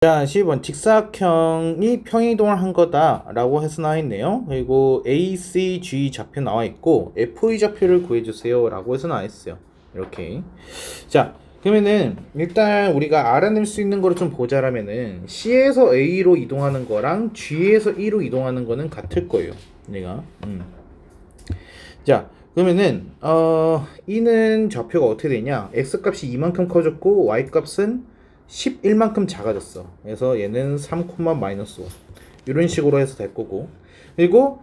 자, 10번 직사각형이 평행이동을 한 거다라고 해서 나와 있네요. 그리고 ACG 좌표 나와 있고 FE 좌표를 구해주세요 라고 해서 나와 있어요. 이렇게. 자, 그러면은 일단 우리가 알아낼 수 있는 거를 좀 보자라면은 C에서 A로 이동하는 거랑 G에서 E로 이동하는 거는 같을 거예요. 얘가. 자, 그러면은 E는 좌표가 어떻게 되냐? X 값이 이만큼 커졌고 Y 값은 11만큼 작아졌어. 그래서 얘는 3, 마이너스 5 이런 식으로 해서 될 거고, 그리고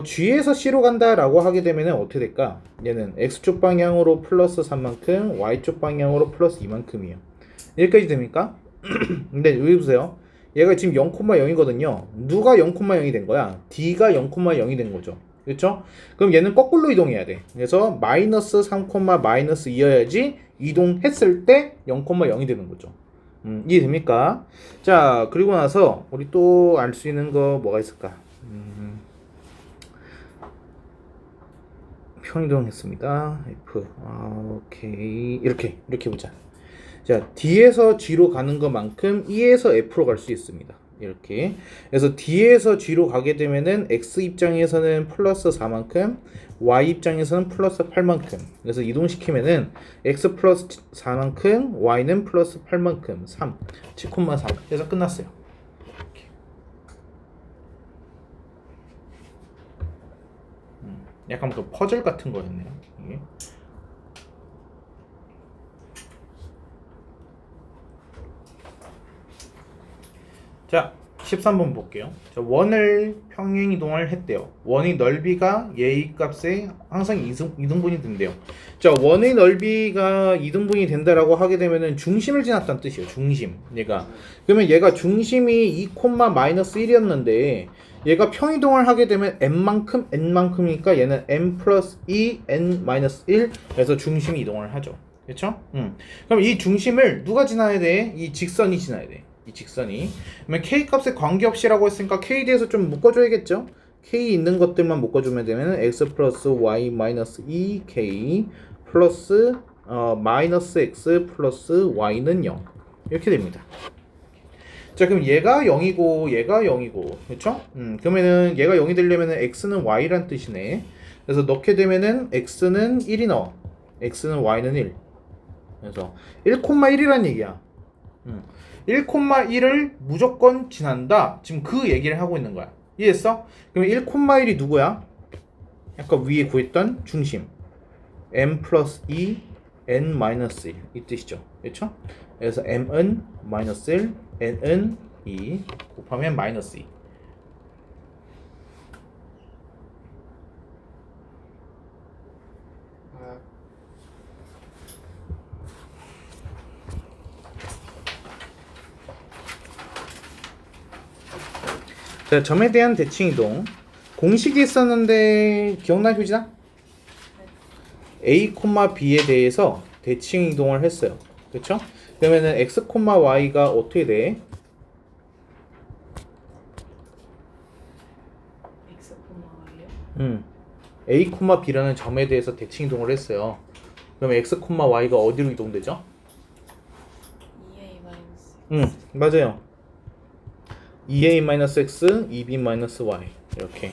G에서 C로 간다라고 하게 되면 어떻게 될까? 얘는 X쪽 방향으로 플러스 3만큼, Y쪽 방향으로 플러스 2만큼이에요. 여기까지 됩니까? 근데 여기 보세요. 얘가 지금 0,0이거든요. 누가 0,0이 된 거야? D가 0,0이 된 거죠. 그렇죠? 그럼 얘는 거꾸로 이동해야 돼. 그래서 마이너스 3, 마이너스 2여야지 이동했을 때 0,0이 되는 거죠. 이해됩니까? 자, 그리고 나서 우리 또 알 수 있는 거 뭐가 있을까? 평이동했습니다. F. 오케이. 이렇게 보자. 자, D에서 G로 가는 것만큼 E에서 F로 갈 수 있습니다. 이렇게. 그래서 D에서 G로 가게 되면은 X 입장에서는 플러스 4만큼, Y 입장에서는 플러스 8만큼. 그래서 이동시키면은 X 플러스 4만큼, Y는 플러스 8만큼, 3, 7,3. 그래서 끝났어요. 약간 그 퍼즐 같은 거였네요. 이게. 자, 13번 볼게요. 자, 원을 평행 이동을 했대요. 원의 넓이가 얘의 값에 항상 이등분이 된대요. 자, 원의 넓이가 이등분이 된다라고 하게 되면은 중심을 지났다는 뜻이에요. 중심. 얘가. 그러면 얘가 중심이 2, 마이너스 1이었는데 얘가 평이동을 하게 되면 n만큼이니까 얘는 n 플러스 2, n 마이너스 1 그래서 중심이 이동을 하죠. 그렇죠? 그럼 이 중심을 누가 지나야 돼? 이 직선이 지나야 돼. 이 직선이. 그러면 k 값에 관계없이라고 했으니까 k에 대해서 좀 묶어줘야겠죠? k 있는 것들만 묶어주면 되면 x 플러스 y 마이너스 2k 플러스 마이너스 x 플러스 y는 0 이렇게 됩니다. 자, 그럼 얘가 0이고 얘가 0이고 그렇죠? 그러면은 얘가 0이 되려면은 x는 y란 뜻이네. 그래서 넣게 되면은 x는 1이 나와. x는 y는 1. 그래서 1,1이란 얘기야. 1,1을 무조건 지난다. 지금 그 얘기를 하고 있는 거야. 이해했어? 그럼 1,1이 누구야? 아까 위에 구했던 중심. m 플러스 2, n 마이너스 1. 이 뜻이죠. 그렇죠? 그래서 m은 마이너스 1, n은 2 곱하면 마이너스 2. 자, 점에 대한 대칭 이동. 공식이 있었는데 기억나, 효진아? A, B에 대해서 대칭 이동을 했어요. 그렇죠? 그러면은 X, Y가 어떻게 돼? X, Y요? A, B라는 점에 대해서 대칭 이동을 했어요. 그럼 X, Y가 어디로 이동되죠? 2A 마이너스 맞아요. 2A-X, 2B-Y 이렇게.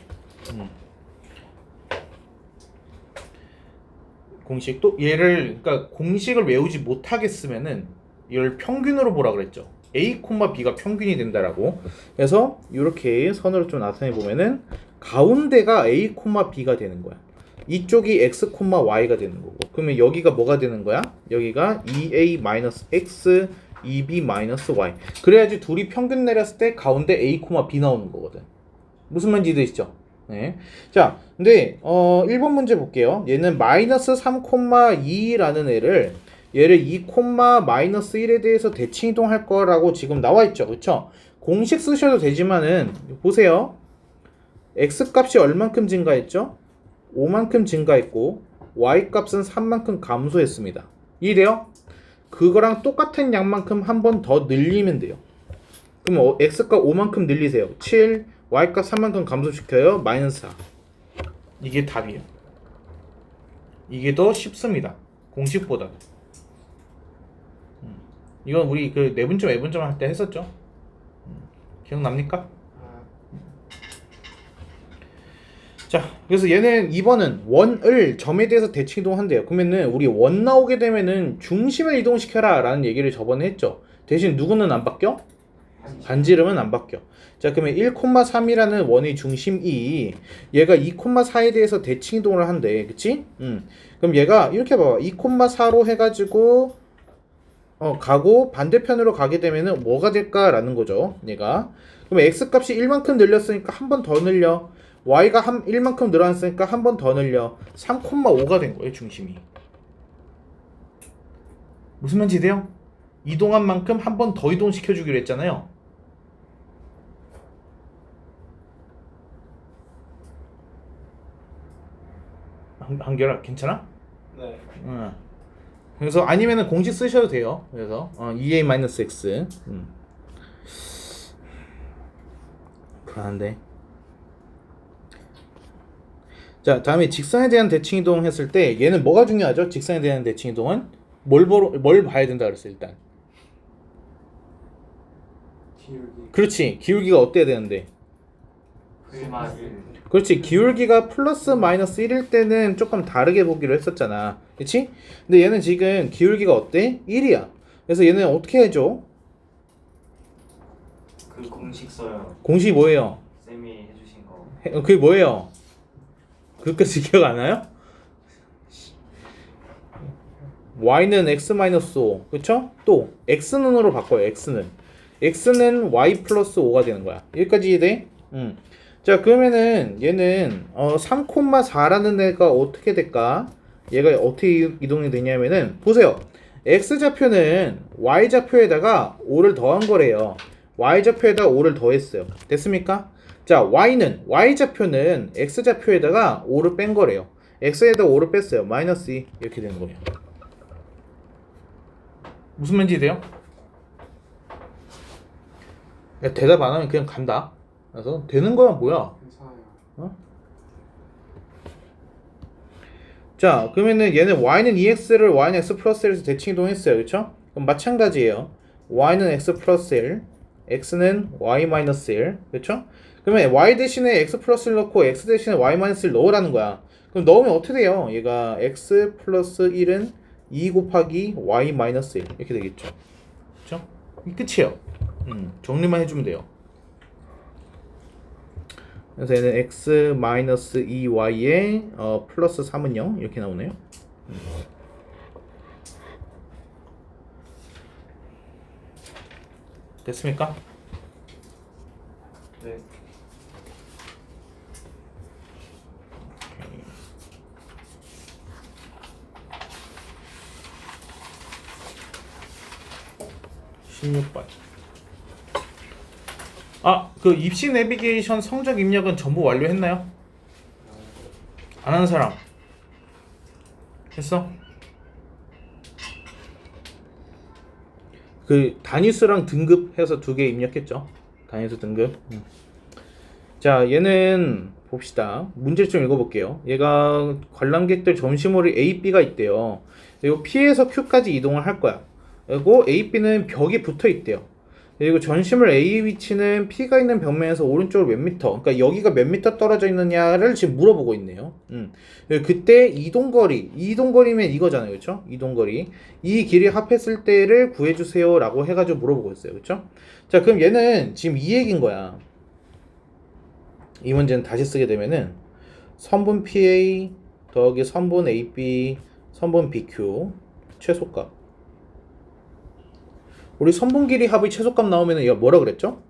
공식 또 얘를 그러니까 공식을 외우지 못하겠으면은 이걸 평균으로 보라 그랬죠. A, B가 평균이 된다라고. 그래서 이렇게 선으로 좀 나타내 보면은 가운데가 A, B가 되는 거야. 이쪽이 X, Y가 되는 거고. 그러면 여기가 뭐가 되는 거야? 여기가 2A-X, 2B-Y. 그래야지 둘이 평균 내렸을 때 가운데 A, B 나오는 거거든. 무슨 말인지 이해되시죠? 네. 자, 근데 1번 문제 볼게요. 얘는 마이너스 3,2라는 얘를 2, 마이너스 1에 대해서 대칭 이동할 거라고 지금 나와 있죠. 그렇죠? 공식 쓰셔도 되지만은 보세요. x 값이 얼만큼 증가했죠? 5만큼 증가했고 y 값은 3만큼 감소했습니다. 이해돼요? 그거랑 똑같은 양만큼 한 번 더 늘리면 돼요. 그럼 x값 5만큼 늘리세요. 7, y값 3만큼 감소시켜요. 마이너스 4. 이게 답이에요. 이게 더 쉽습니다. 공식보다. 이건 우리 그 내분점, 외분점 할 때 했었죠. 기억납니까? 자, 그래서 얘는 2번은 원을 점에 대해서 대칭 이동한대요. 그러면은 우리 원 나오게 되면은 중심을 이동시켜라 라는 얘기를 저번에 했죠. 대신 누구는 안 바뀌어? 반지름은 안 바뀌어. 자, 그러면 1,3이라는 원의 중심이 얘가 2,4에 대해서 대칭 이동을 한대. 그치? 그럼 얘가 이렇게 봐봐. 2,4로 해가지고 가고 반대편으로 가게 되면은 뭐가 될까라는 거죠. 얘가. 그럼 x 값이 1만큼 늘렸으니까 한 번 더 늘려. y가 1만큼 늘어났으니까 한 번 더 늘려. 3,5가 된 거예요, 중심이. 무슨 말인지 돼요? 이동한 만큼 한 번 더 이동시켜 주기로 했잖아요. 한결아 괜찮아? 네. 그래서 아니면은 공식 쓰셔도 돼요. 그래서 EA-X. 불안한데. 자, 다음에 직선에 대한 대칭 이동 했을 때 얘는 뭐가 중요하죠? 직선에 대한 대칭 이동은 뭘 봐야 된다 그랬어 일단. 기울기. 그렇지. 기울기가 어때야 되는데? 그렇지. 기울기가 플러스 마이너스 1일 때는 조금 다르게 보기로 했었잖아. 그렇지? 근데 얘는 지금 기울기가 어때? 1이야. 그래서 얘는 어떻게 해줘? 그 공식 써요. 공식이 뭐예요? 쌤이 해주신 거. 그게 뭐예요? 그것까지 기억 안 나요? y는 x-5 그쵸? 또 x는으로 바꿔요. x는 y 플러스 5가 되는 거야. 여기까지 이해돼? 자, 그러면은 얘는 3,4라는 애가 어떻게 될까? 얘가 어떻게 이동이 되냐면은 보세요. x좌표는 y좌표에다가 5를 더한 거래요. y좌표에다가 5를 더했어요. 됐습니까? 자, y좌표는 x좌표에다가 5를 뺀 거래요. x에다가 5를 뺐어요. 마이너스 2 이렇게 되는 거예요. 무슨 말인지 돼요? 야, 대답 안 하면 그냥 간다. 그래서 되는 거야 뭐야? 괜찮아요. 자, 그러면은 얘는 y는 ex를 y는 x 플러스 1에서 대칭 이동했어요. 그쵸? 그럼 마찬가지예요. y는 x 플러스 1, x는 y 마이너스 1. 그쵸? 그러면 y 대신에 x 플러스 1 넣고 x 대신에 y 마이너스 1 넣으라는 거야. 그럼 넣으면 어떻게 돼요? 얘가 x 플러스 1은 2 곱하기 y 마이너스 1 이렇게 되겠죠. 그쵸? 이 끝이에요. 정리만 해주면 돼요. 그래서 얘는 x 마이너스 2y에 플러스 3은 0 이렇게 나오네요. 됐습니까? 네. 오케이. 16번. 그 입시 내비게이션 성적 입력은 전부 완료했나요? 안 하는 사람? 했어? 그 단위수랑 등급 해서 2개 입력했죠. 단위수 등급. 자, 얘는 봅시다. 문제를 좀 읽어볼게요. 얘가 관람객들 점심홀이 A, B가 있대요. 그리고 P에서 Q까지 이동을 할 거야. 그리고 A, B는 벽에 붙어 있대요. 그리고 전시물 A 위치는 P가 있는 벽면에서 오른쪽으로 몇 미터, 그러니까 여기가 몇 미터 떨어져 있느냐를 지금 물어보고 있네요. 그때 이동거리면 이거잖아요, 그렇죠? 이동거리, 이 길이 합했을 때를 구해주세요라고 해가지고 물어보고 있어요, 그렇죠? 자, 그럼 얘는 지금 이 얘기인 거야. 이 문제는 다시 쓰게 되면은 선분 PA 더하기 선분 AB, 선분 BQ 최소값. 우리 선분 길이 합의 최소값 나오면은 얘가 뭐라 그랬죠?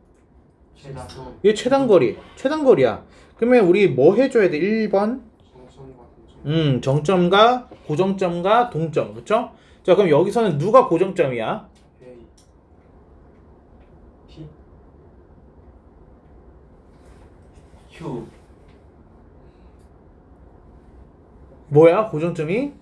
최다. 이게 최단거리야. 그러면 우리 뭐 해줘야 돼? 1번 정점과 동점. 정점과 고정점과 동점, 그렇죠? 자, 그럼 여기서는 누가 고정점이야? A. P. Q. 뭐야 고정점이?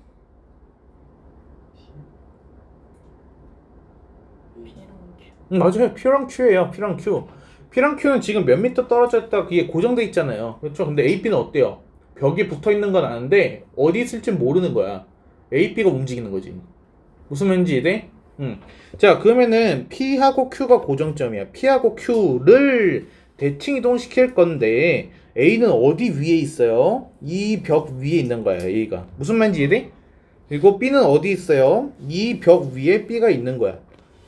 맞아요. P랑 Q예요. P랑 Q. P랑 Q는 지금 몇 미터 떨어져 있다 그게 고정돼 있잖아요. 그렇죠? 근데 AP는 어때요? 벽에 붙어 있는 건 아는데 어디 있을지 모르는 거야. AP가 움직이는 거지. 무슨 말인지 이해돼? 자, 그러면은 P하고 Q가 고정점이야. P하고 Q를 대칭 이동시킬 건데 A는 어디 위에 있어요? 이 벽 위에 있는 거야, A가. 무슨 말인지 이해돼? 그리고 B는 어디 있어요? 이 벽 위에 B가 있는 거야.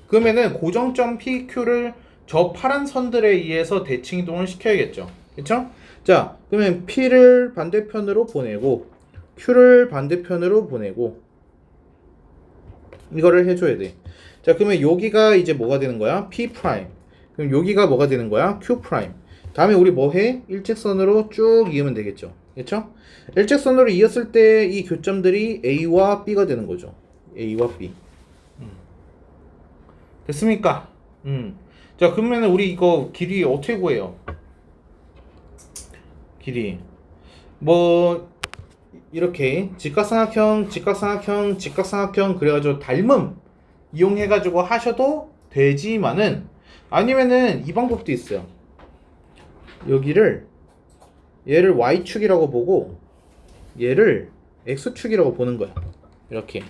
그러면은 고정점 PQ를 저 파란 선들에 의해서 대칭 이동을 시켜야겠죠. 그쵸? 자, 그러면 P를 반대편으로 보내고 Q를 반대편으로 보내고 이거를 해줘야 돼. 자, 그러면 여기가 이제 뭐가 되는 거야? P 프라임. 그럼 여기가 뭐가 되는 거야? Q 프라임. 다음에 우리 뭐 해? 일직선으로 쭉 이으면 되겠죠. 그렇죠? 일직선으로 이었을 때 이 교점들이 A와 B가 되는 거죠. A와 B. 됐습니까? 자, 그러면 우리 이거 길이 어떻게 구해요? 길이 뭐 이렇게 직각삼각형, 직각삼각형, 직각삼각형 그래가지고 닮음 이용해가지고 하셔도 되지만은 아니면은 이 방법도 있어요. 여기를 얘를 Y축이라고 보고 얘를 X축이라고 보는 거야. 이렇게.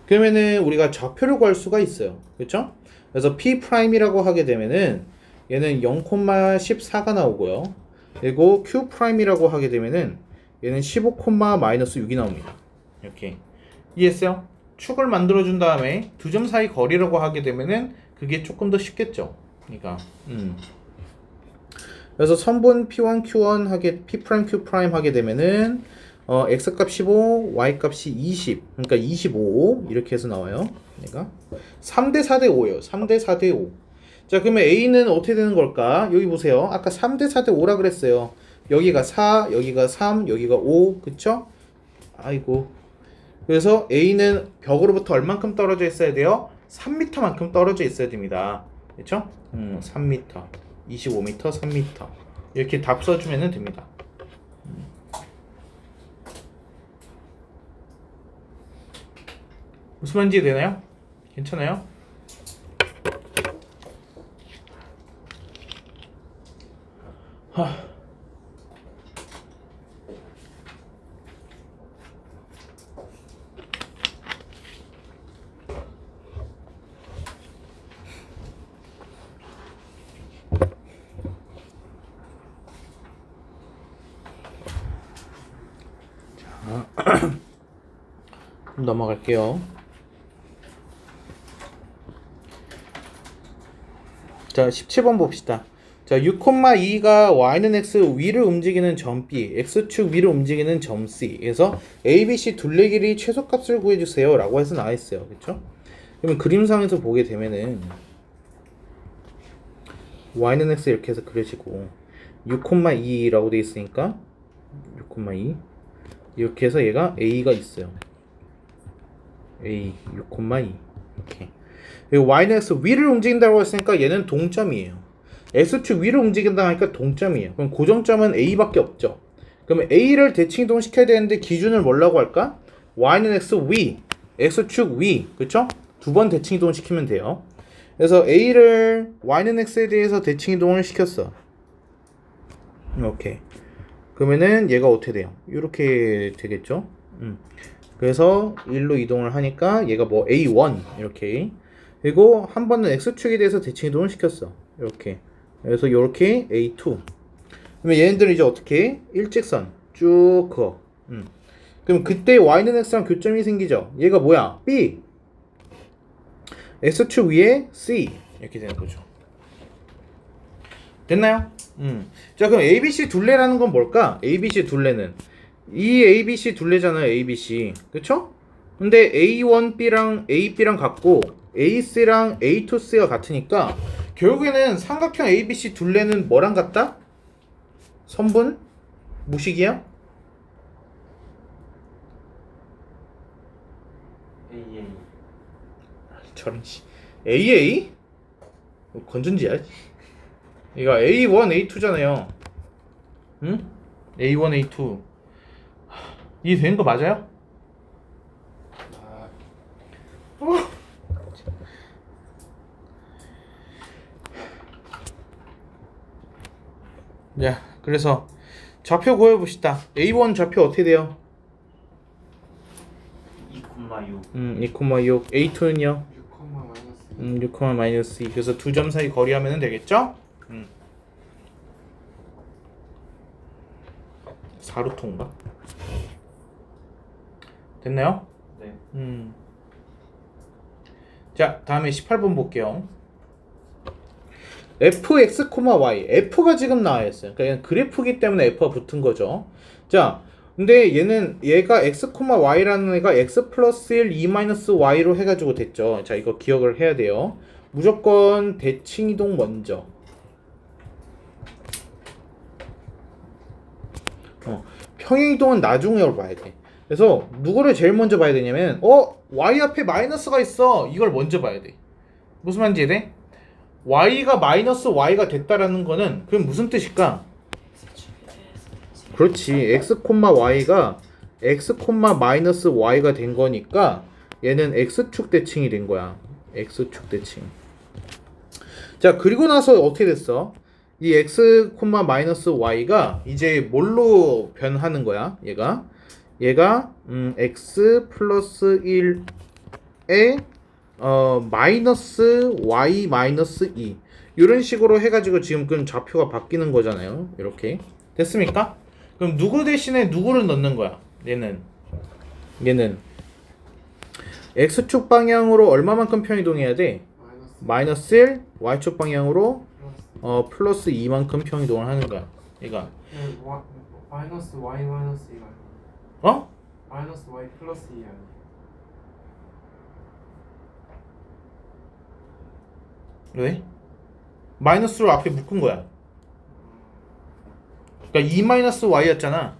그러면은 우리가 좌표를 구할 수가 있어요. 그렇죠? 그래서 P'이라고 하게 되면은 얘는 0,14가 나오고요. 그리고 Q'이라고 하게 되면은 얘는 15,-6이 나옵니다. 이렇게. 이해했어요? 축을 만들어준 다음에 두 점 사이 거리라고 하게 되면은 그게 조금 더 쉽겠죠. 그러니까 그래서 선분 P1, Q1 하게 P', Q' 하게 되면은 x 값 15, y 값이 20, 그러니까 25 이렇게 해서 나와요. 그러니까 3대 4대 5예요. 3대 4대 5. 자, 그러면 A는 어떻게 되는 걸까? 여기 보세요. 아까 3대 4대 5라 그랬어요. 여기가 4, 여기가 3, 여기가 5, 그쵸? 아이고. 그래서 A는 벽으로부터 얼만큼 떨어져 있어야 돼요? 3m만큼 떨어져 있어야 됩니다. 그쵸? 3m, 25m, 3m 이렇게 답 써주면 됩니다. 무슨 말인지 되나요? 괜찮아요? 좀 넘어갈게요. 자, 17번 봅시다. 자, 6,2가 y는 x 위를 움직이는 점 B, x축 위를 움직이는 점 C. 그래서 A, B, C 둘레 길이 최소값을 구해주세요 라고 해서 나와있어요. 그쵸? 그러면 그림상에서 보게 되면은 y는 x 이렇게 해서 그려지고 6,2라고 되어 있으니까 6,2 이렇게 해서 얘가 A가 있어요. A 6,2 이렇게. 그리고 y는 x 위를 움직인다고 했으니까 얘는 동점이에요. x축 위를 움직인다 하니까 동점이에요. 그럼 고정점은 A밖에 없죠. 그러면 A를 대칭 이동시켜야 되는데 기준을 뭐라고 할까? y는 x 위, x축 위, 그쵸? 두 번 대칭 이동을 시키면 돼요. 그래서 A를 y는 x에 대해서 대칭 이동을 시켰어. 이렇게. 그러면은 얘가 어떻게 돼요? 이렇게 되겠죠? 그래서 1로 이동을 하니까 얘가 뭐 A1 이렇게. 그리고 한 번은 x축에 대해서 대칭 이동을 시켰어. 이렇게. 그래서 이렇게 A2. 그러면 얘네들은 이제 어떻게? 일직선 쭉 그어. 그럼 그때 y는 x랑 교점이 생기죠. 얘가 뭐야? B. x축 위에 C 이렇게 되는 거죠. 됐나요? 자, 그럼 ABC 둘레라는 건 뭘까? ABC 둘레는 이 ABC 둘레잖아요. ABC. 그쵸? 근데 A1B랑 AB랑 같고 AC랑 A2C가 같으니까 결국에는 삼각형 ABC 둘레는 뭐랑 같다? 선분? 무식이야? AA. 저런 씨. AA? 건전지야. 이거 A1, A2잖아요. 응? A1, A2. 이해되는 거 맞아요? 자, 그래서 좌표 구해봅시다. A1 좌표 어떻게 돼요? 2,6. 2,6. A2는요? 6,-14 6, 마이너스 2. 그래서 두 점 사이 거리 하면 되겠죠? 4루트인가? 됐나요? 네. 자, 다음에 18번 볼게요. fx, y. f가 지금 나와 있어요. 그러니까 그래프기 때문에 f가 붙은 거죠. 자, 근데 얘가 x, y라는 애가 x 플러스 1, 2 마이너스 y로 해가지고 됐죠. 자, 이거 기억을 해야 돼요. 무조건 대칭 이동 먼저. 평행 이동은 나중에 봐야 돼. 그래서 누구를 제일 먼저 봐야 되냐면 y 앞에 마이너스가 있어. 이걸 먼저 봐야 돼. 무슨 말인지 이해돼? y가 마이너스 y가 됐다라는 거는 그럼 무슨 뜻일까? 그렇지. x, y가 x, 마이너스 y가 된 거니까 얘는 x축 대칭이 된 거야. x축 대칭. 자, 그리고 나서 어떻게 됐어? 이 x, 마이너스 y가 이제 뭘로 변하는 거야? 얘가 x 플러스 1에 마이너스 y 마이너스 2 이런 식으로 해가지고 지금 그럼 좌표가 바뀌는 거잖아요. 이렇게 됐습니까? 그럼 누구 대신에 누구를 넣는 거야? 얘는 x축 방향으로 얼마만큼 평이동해야 돼? 마이너스 1, y축 방향으로 플러스 2만큼 평이동을 하는 거야. 얘가 마이너스 y 마이너스 2가 마이너스 y 플러스 2 아니야? 왜? 마이너스로 앞에 묶은 거야. 그러니까 2 마이너스 y였잖아.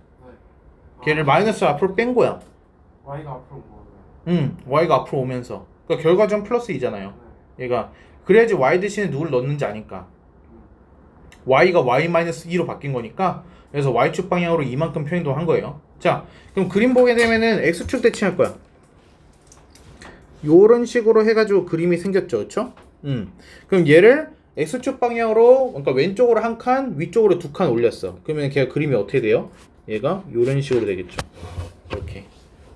걔를 마이너스 앞으로 뺀 거야. y가 앞으로 온 거야. y가 앞으로 오면서. 그러니까 결과적으로 플러스 2잖아요. 얘가 그래야지 y 대신에 누굴 넣는지 아니까. y가 y 마이너스 2로 바뀐 거니까. 그래서 y축 방향으로 이만큼 평이동한 거예요. 자, 그럼 그림 보게 되면은 x축 대칭할 거야. 요런 식으로 해가지고 그림이 생겼죠, 그렇죠? 그럼 얘를 x축 방향으로, 그러니까 왼쪽으로 한 칸, 위쪽으로 두 칸 올렸어. 그러면 걔가 그림이 어떻게 돼요? 얘가 요런 식으로 되겠죠. 이렇게.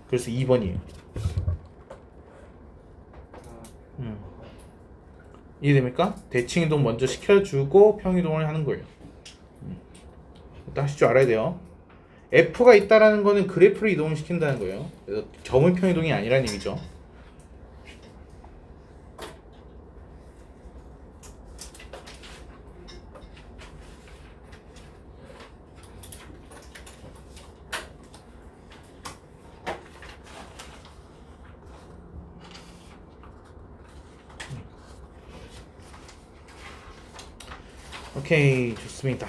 그래서 2번이에요. 이해됩니까? 대칭 이동 먼저 시켜주고 평이동을 하는 거예요. 일단 하실 줄 알아야 돼요. F가 있다라는 거는 그래프를 이동을 시킨다는 거예요. 그래서 점의 평이동이 아니라는 얘기죠. 오케이, 좋습니다.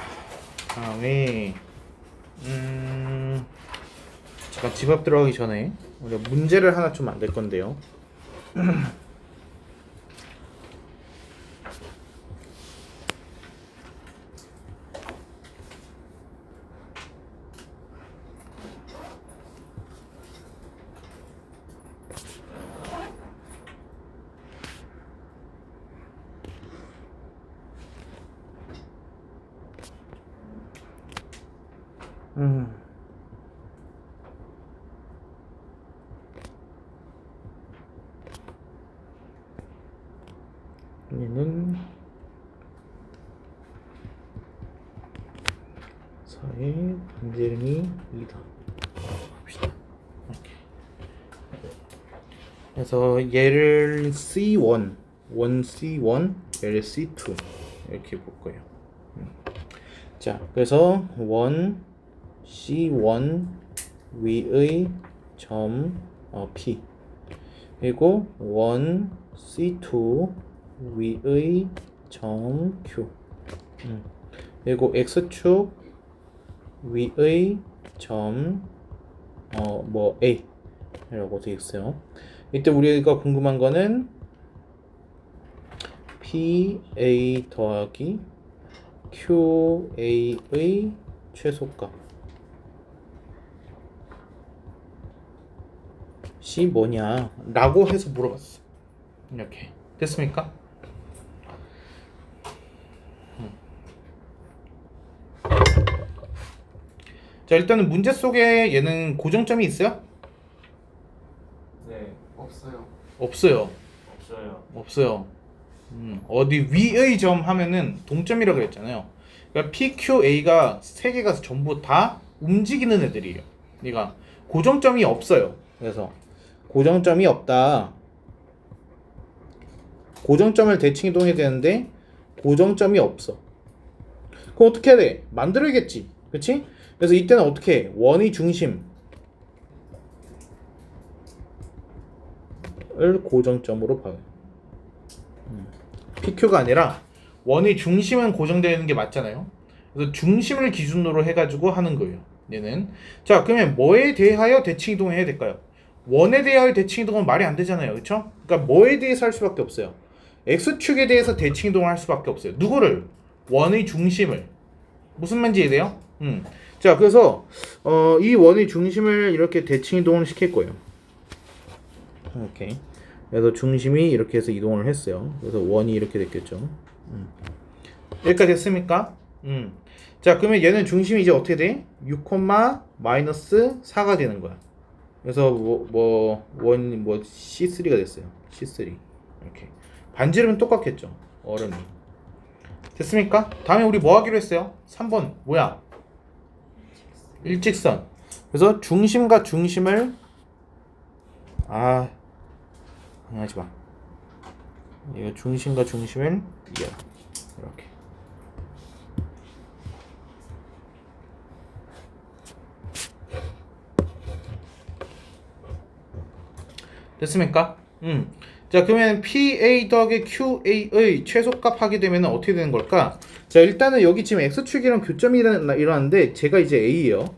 다음에 잠깐 집 앞 들어가기 전에 우리가 문제를 하나 좀 만들 건데요. 얘는 4의 반지름이 2다. 봅시다. 그래서 얘를 C1, 1C1, 얘를 C2 이렇게 볼 거예요. 자, 그래서 1C1 위의 점 P 그리고 1C2 위의 점 Q 그리고 X축 위의 점 A 이라고 되어 있어요. 이때 우리가 궁금한 거는 PA 더하기 QA의 최소값 시 뭐냐 라고 해서 물어봤어. 이렇게 됐습니까? 자, 일단은 문제 속에 얘는 고정점이 있어요? 네. 없어요. 없어요. 없어요. 없어요. 어디 위의 점 하면은 동점이라고 그랬잖아요. 그러니까 PQA가 세 개가 전부 다 움직이는 애들이에요. 그러니까 고정점이 없어요. 그래서 고정점이 없다. 고정점을 대칭 이동해야 되는데 고정점이 없어. 그럼 어떻게 해야 돼? 만들어야겠지. 그치? 그래서 이때는 어떻게 해? 원의 중심을 고정점으로 봐요. PQ가 아니라 원의 중심은 고정되는 게 맞잖아요. 그래서 중심을 기준으로 해가지고 하는 거예요. 얘는. 자, 그러면 뭐에 대하여 대칭 이동을 해야 될까요? 원에 대하여 대칭 이동은 말이 안 되잖아요. 그렇죠? 그러니까 뭐에 대해서 할 수밖에 없어요. X축에 대해서 대칭 이동을 할 수밖에 없어요. 누구를? 원의 중심을. 무슨 말인지 이해돼요? 자, 그래서 이 원의 중심을 이렇게 대칭 이동을 시킬 거예요. 오케이. 그래서 중심이 이렇게 해서 이동을 했어요. 그래서 원이 이렇게 됐겠죠. 여기까지 됐습니까? 자, 그러면 얘는 중심이 이제 어떻게 돼? 6,-4가 되는 거야. 그래서 C3가 됐어요. C3 이렇게. 반지름은 똑같겠죠. 얼음이. 됐습니까? 다음에 우리 뭐 하기로 했어요? 3번 뭐야? 일직선. 그래서 중심과 중심을 하지 마. 이거 중심과 중심을 이렇게. 됐습니까? 자, 그러면 PA 더하기 QA의 최소값 하게 되면 어떻게 되는 걸까? 자, 일단은 여기 지금 X축이랑 교점이 일어났는데 제가 이제 A예요.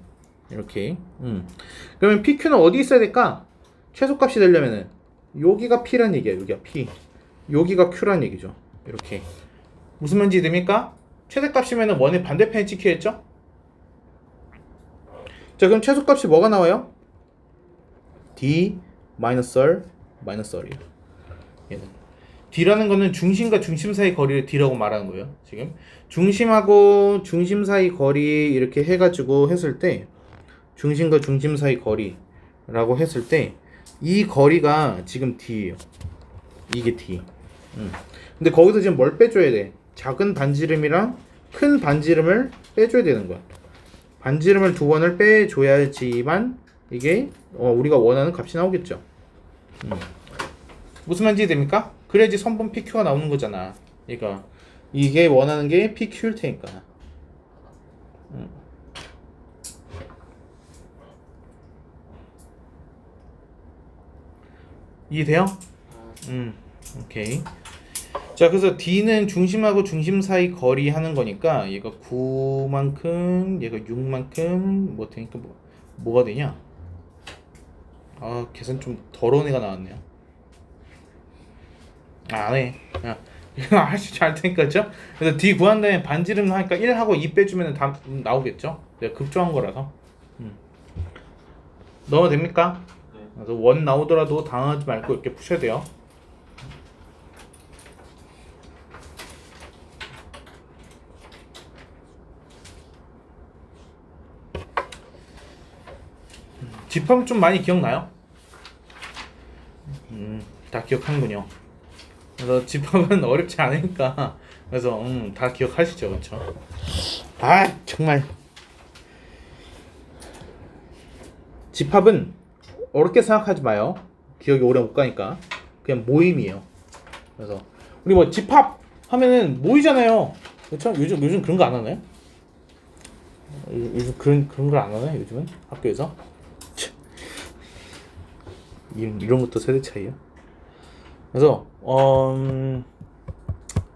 이렇게. 그러면 PQ는 어디 있어야 될까? 최소값이 되려면은 여기가 P란 얘기야. 여기가 P. 여기가 Q란 얘기죠. 이렇게. 무슨 말인지 됩니까? 최대값이면은 원의 반대편에 찍혀야겠죠? 자, 그럼 최소값이 뭐가 나와요? D -R -R이에요. 얘는 D라는 거는 중심과 중심 사이 거리를 D라고 말하는 거예요. 지금 중심하고 중심 사이 거리 이렇게 해가지고 했을 때 중심과 중심 사이 거리라고 했을 때 이 거리가 지금 D예요. 이게 D. 근데 거기서 지금 뭘 빼줘야 돼? 작은 반지름이랑 큰 반지름을 빼줘야 되는 거야. 반지름을 두 번을 빼줘야지만 이게 우리가 원하는 값이 나오겠죠. 무슨 말인지 됩니까? 그래야지 선분 PQ가 나오는 거잖아. 그러니까 이게 원하는 게 PQ일 테니까. 이해돼요? 오케이. 자, 그래서 D는 중심하고 중심 사이 거리 하는 거니까 얘가 9만큼, 얘가 6만큼 뭐 되니까 뭐가 되냐? 계산 좀 더러운 애가 나왔네요. 안 해. 할수 잘 테니까죠? 그래서 D 구한 다음에 반지름 하니까 1하고 2 빼주면 다 나오겠죠? 내가 급조한 거라서. 넣어도 됩니까? 네. 그래서 원 나오더라도 당하지 말고 이렇게 푸셔야 돼요. 집합은 좀 많이 기억나요? 다 기억하는군요. 그래서 집합은 어렵지 않으니까 그래서 다 기억하시죠, 그렇죠? 정말 집합은 어렵게 생각하지 마요. 기억이 오래 못 가니까 그냥 모임이에요. 그래서 우리 뭐 집합 하면은 모이잖아요, 그렇죠? 요즘 그런 거 안 하나요? 요즘 그런 걸 안 하나요? 요즘은 학교에서 이런 것도 세대 차이야. 그래서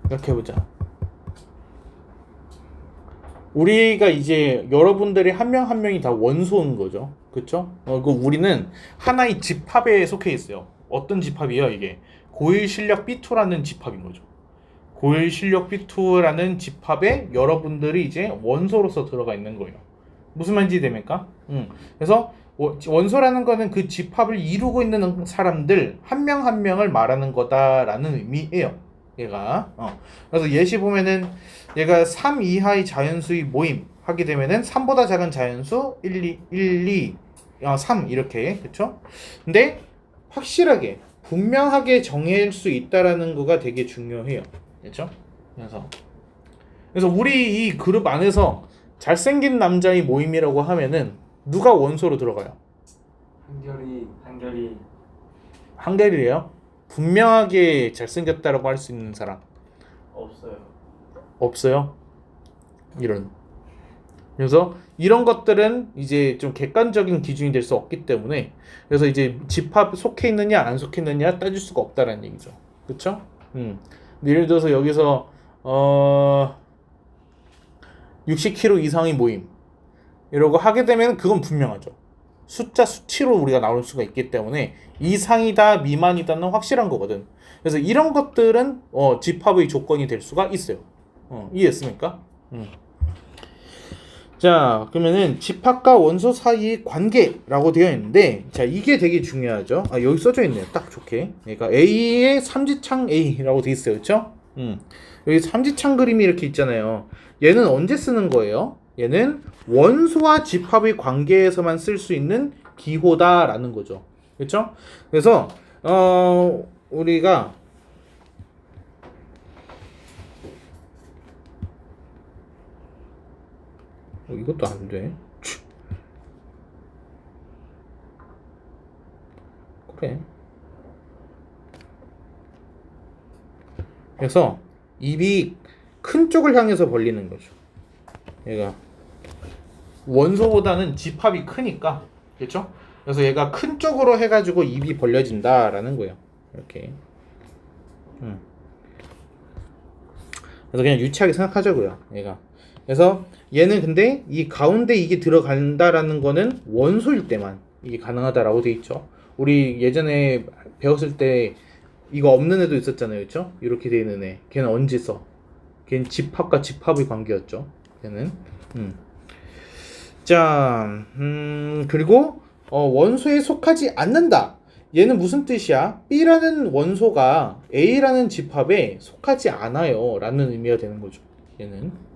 이렇게 해보자. 우리가 이제 여러분들이 한 명 한 명이 다 원소인 거죠, 그렇죠? 그 우리는 하나의 집합에 속해 있어요. 어떤 집합이에요? 이게 고일 실력 B2라는 집합인 거죠. 고일 실력 B2라는 집합에 여러분들이 이제 원소로서 들어가 있는 거예요. 무슨 말인지 됩니까? 그래서 원소라는 거는 그 집합을 이루고 있는 사람들 한 명 한 명을 말하는 거다라는 의미예요. 얘가 그래서 예시 보면은 얘가 3 이하의 자연수의 모임 하게 되면은 3보다 작은 자연수 1, 2, 3 이렇게, 그쵸? 근데 확실하게 분명하게 정해질 수 있다라는 거가 되게 중요해요. 그렇죠? 그래서 우리 이 그룹 안에서 잘생긴 남자의 모임이라고 하면은 누가 원소로 들어가요? 한결이 한결이에요? 분명하게 잘생겼다라고 할 수 있는 사람 없어요. 없어요? 그래서 이런 것들은 이제 좀 객관적인 기준이 될 수 없기 때문에 그래서 이제 집합 속해 있느냐 안 속해 있느냐 따질 수가 없다라는 얘기죠. 그렇죠? 예를 들어서 여기서 60kg 이상의 모임 이러고 하게 되면 그건 분명하죠. 숫자 수치로 우리가 나올 수가 있기 때문에 이상이다 미만이다는 확실한 거거든. 그래서 이런 것들은 집합의 조건이 될 수가 있어요. 이해했습니까? 자, 그러면은 집합과 원소 사이의 관계라고 되어 있는데, 자, 이게 되게 중요하죠. 여기 써져 있네요. 딱 좋게. 그러니까 A의 삼지창 A라고 되어 있어요. 그렇죠? 여기 삼지창 그림이 이렇게 있잖아요. 얘는 언제 쓰는 거예요? 얘는 원소와 집합의 관계에서만 쓸 수 있는 기호다라는 거죠. 그렇죠? 그래서 우리가 이것도 안 돼. 그래. 그래서 입이 큰 쪽을 향해서 벌리는 거죠. 얘가 원소보다는 집합이 크니까, 그렇죠? 그래서 얘가 큰 쪽으로 해가지고 입이 벌려진다라는 거예요. 이렇게. 그래서 그냥 유치하게 생각하자고요. 얘가. 그래서 얘는 근데 이 가운데 이게 들어간다라는 거는 원소일 때만 이게 가능하다라고 돼 있죠. 우리 예전에 배웠을 때 이거 없는 애도 있었잖아요. 그렇죠? 이렇게 돼 있는 애. 걔는 언제 써? 걔는 집합과 집합의 관계였죠. 걔는. 자, 그리고 원소에 속하지 않는다. 얘는 무슨 뜻이야? B라는 원소가 A라는 집합에 속하지 않아요 라는 의미가 되는 거죠. 얘는.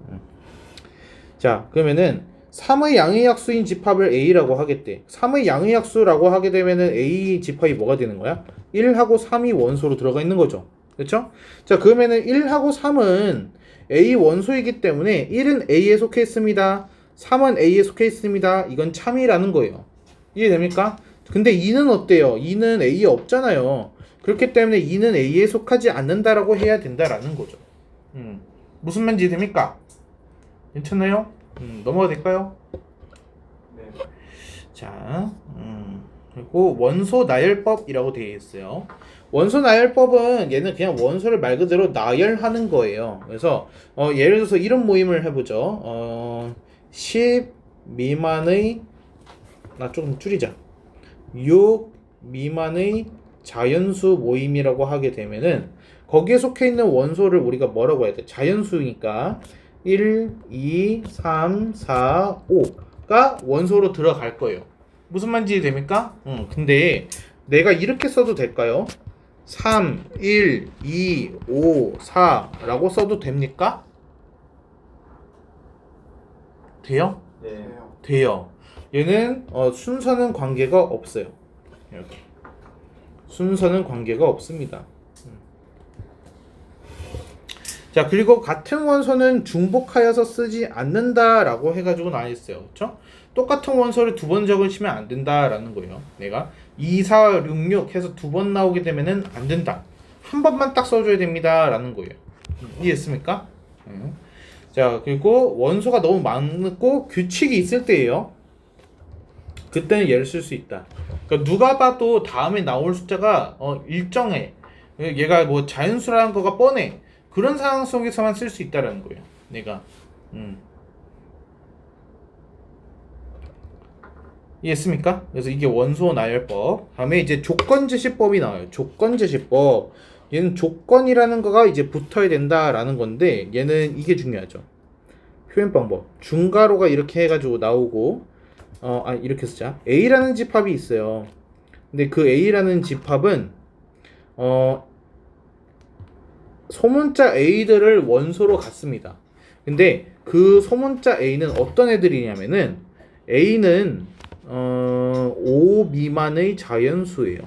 자, 그러면은 3의 양의 약수인 집합을 A라고 하겠대. 3의 양의 약수라고 하게 되면은 A 집합이 뭐가 되는 거야? 1하고 3이 원소로 들어가 있는 거죠. 그렇죠? 자, 그러면은 1하고 3은 A 원소이기 때문에 1은 A에 속해 있습니다. 3은 A에 속해 있습니다. 이건 참이라는 거예요. 이해됩니까? 근데 2는 어때요? 2는 A에 없잖아요. 그렇기 때문에 2는 A에 속하지 않는다라고 해야 된다라는 거죠. 무슨 말인지 됩니까? 괜찮나요? 넘어가 될까요? 네. 자, 그리고 원소 나열법이라고 되어 있어요. 원소 나열법은 얘는 그냥 원소를 말 그대로 나열하는 거예요. 그래서 예를 들어서 이런 모임을 해보죠. 10 미만의 조금 줄이자. 6 미만의 자연수 모임이라고 하게 되면은 거기에 속해 있는 원소를 우리가 뭐라고 해야 돼? 자연수니까 1, 2, 3, 4, 5가 원소로 들어갈 거예요. 무슨 말인지 됩니까? 근데 내가 이렇게 써도 될까요? 3, 1, 2, 5, 4라고 써도 됩니까? 돼요? 네. 돼요. 얘는 순서는 관계가 없어요. 이렇게. 순서는 관계가 없습니다. 자, 그리고 같은 원소는 중복하여서 쓰지 않는다라고 해가지고 나와 있어요. 그쵸? 똑같은 원소를 두 번 적으시면 안 된다라는 거예요. 내가 2, 4, 6, 6 해서 두 번 나오게 되면은 안 된다. 한 번만 딱 써줘야 됩니다라는 거예요. 이해했습니까? 자, 그리고 원소가 너무 많고 규칙이 있을 때예요. 그때는 얘를 쓸 수 있다. 그러니까 누가 봐도 다음에 나올 숫자가 일정해. 얘가 뭐 자연수라는 거가 뻔해. 그런 상황 속에서만 쓸 수 있다라는 거예요. 내가. 이해했습니까? 그래서 이게 원소 나열법. 다음에 이제 조건제시법이 나와요. 조건제시법. 얘는 조건이라는 거가 이제 붙어야 된다라는 건데 얘는 이게 중요하죠. 표현 방법. 중괄호가 이렇게 해가지고 나오고 이렇게 쓰자. A라는 집합이 있어요. 근데 그 A라는 집합은 소문자 A들을 원소로 갖습니다. 근데 그 소문자 A는 어떤 애들이냐면은 A는 5 미만의 자연수예요.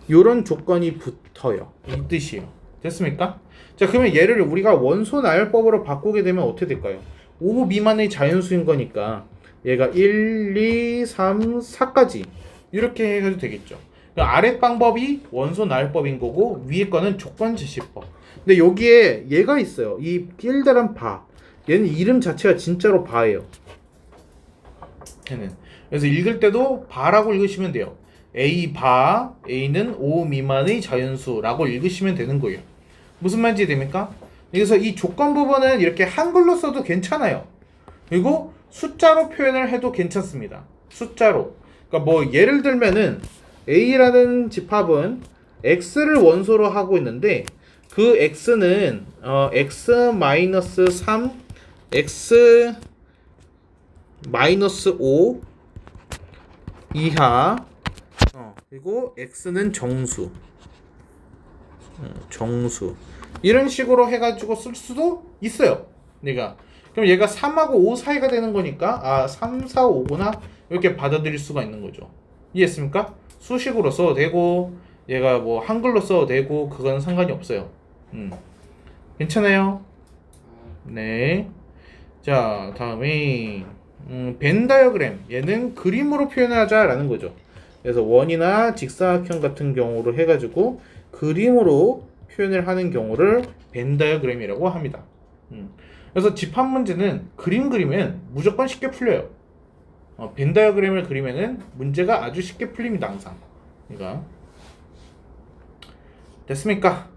요런 조건이 붙어요. 이 뜻이에요. 됐습니까? 자, 그러면 얘를 우리가 원소 나열법으로 바꾸게 되면 어떻게 될까요? 5 미만의 자연수인 거니까 얘가 1, 2, 3, 4까지 이렇게 해도 되겠죠. 그러니까 아래 방법이 원소 나열법인 거고 위에 거는 조건 제시법. 근데 여기에 얘가 있어요. 이 길다란 바. 얘는 이름 자체가 진짜로 바예요. 얘는. 그래서 읽을 때도 바라고 읽으시면 돼요. A 바, A는 5 미만의 자연수라고 읽으시면 되는 거예요. 무슨 말인지 됩니까? 그래서 이 조건 부분은 이렇게 한글로 써도 괜찮아요. 그리고 숫자로 표현을 해도 괜찮습니다. 숫자로. 그러니까 뭐 예를 들면은 A라는 집합은 X를 원소로 하고 있는데 그 X는 X-3, X-5 이하 그리고 X는 정수 정수 이런 식으로 해가지고 쓸 수도 있어요. 그럼 얘가 3하고 5 사이가 되는 거니까 3, 4, 5구나 이렇게 받아들일 수가 있는 거죠. 이해했습니까? 수식으로 써도 되고 얘가 뭐 한글로 써도 되고 그건 상관이 없어요. 괜찮아요? 네. 자, 다음에 벤 다이어그램 얘는 그림으로 표현하자라는 거죠. 그래서 원이나 직사각형 같은 경우로 해가지고 그림으로 표현을 하는 경우를 벤 다이어그램이라고 합니다. 그래서 집합 문제는 그림 그리면 무조건 쉽게 풀려요. 벤 다이어그램을 그리면은 문제가 아주 쉽게 풀립니다. 항상. 그러니까 됐습니까?